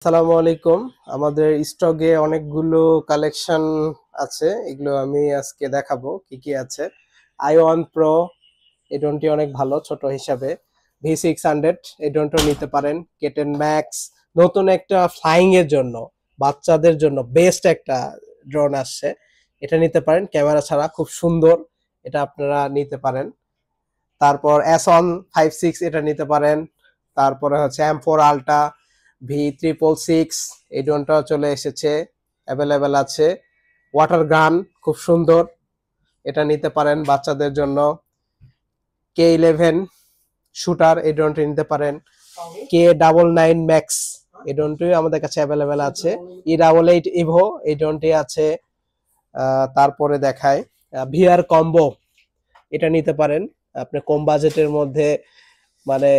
আসসালামু আলাইকুম। আমাদের স্টকে অনেকগুলো কালেকশন আছে, এগুলো আমি আজকে দেখাবো কি কি আছে। i1 Pro এই ড্রোনটি অনেক ভালো ছোট হিসাবে। V600 এই ড্রোনটাও নিতে পারেন। কেটেন ম্যাক্স নতুন একটা ফ্লাইং এর জন্য, বাচ্চাদের জন্য বেস্ট একটা ড্রোন আসছে, এটা নিতে পারেন। ক্যামেরা ছাড়া খুব সুন্দর, এটা আপনারা নিতে পারেন। তারপর S156 এটা নিতে পারেন। তারপরে হচ্ছে M4 আলট্রা V666 এই ড্রোনটাও চলে এসেছে, অ্যাভেলেবেল আছে। ওয়াটার গান খুব সুন্দর, এটা নিতে পারেন বাচ্চাদের জন্য। K11 শুটার এই ড্রোনটি নিতে পারেন। K99 ম্যাক্স এই ড্রোনটি আমাদের কাছে অ্যাভেলেবেল আছে। E88 ইভো এই ড্রোনটি আছে। তারপরে দেখায় ভিআর কম্বো, এটা নিতে পারেন আপনি কম বাজেটের মধ্যে, মানে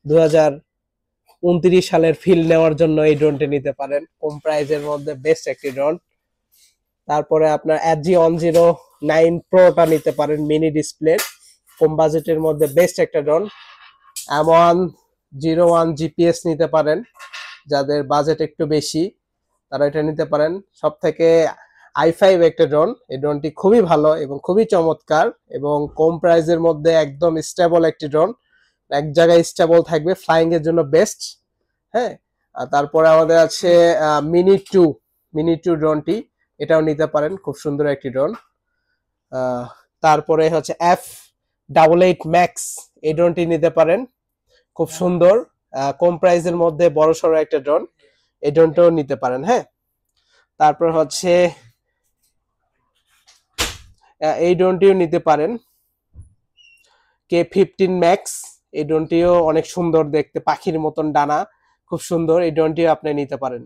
2029 সালের ফিল নেওয়ার জন্য এই ড্রোনটি নিতে পারেন, কম প্রাইজের মধ্যে বেস্ট একটি ড্রোন। তারপরে আপনার SG1009 প্রোটা নিতে পারেন, মিনি ডিসপ্লে, কম বাজেটের মধ্যে বেস্ট একটা ড্রোন। M101 জিপিএস নিতে পারেন, যাদের বাজেট একটু বেশি তারা এটা নিতে পারেন। সব থেকে i5 একটা ড্রোন, এই ড্রোনটি খুবই ভালো এবং খুবই চমৎকার এবং কম প্রাইজের মধ্যে একদম স্টেবল একটি ড্রোন, এক জায়গায় স্টেবল থাকবে, ফ্লাইং এর জন্য বেস্ট। হ্যাঁ, আর তারপরে আমাদের আছে মিনি টু ড্রোনটি, এটাও নিতে পারেন, খুব সুন্দর একটি ড্রোন। তারপরে হচ্ছে F88 ম্যাক্স এই ড্রোনটি নিতে পারেন, খুব সুন্দর, কম প্রাইজের মধ্যে বড়সড় একটা ড্রোন, এই ড্রোনটাও নিতে পারেন। হ্যাঁ, তারপর হচ্ছে এই ড্রোনটিও নিতে পারেন, K15 ম্যাক্স এই ড্রোনটিও অনেক সুন্দর দেখতে, পাখির মতন ডানা, খুব সুন্দর, এই ড্রোনটিও আপনি নিতে পারেন।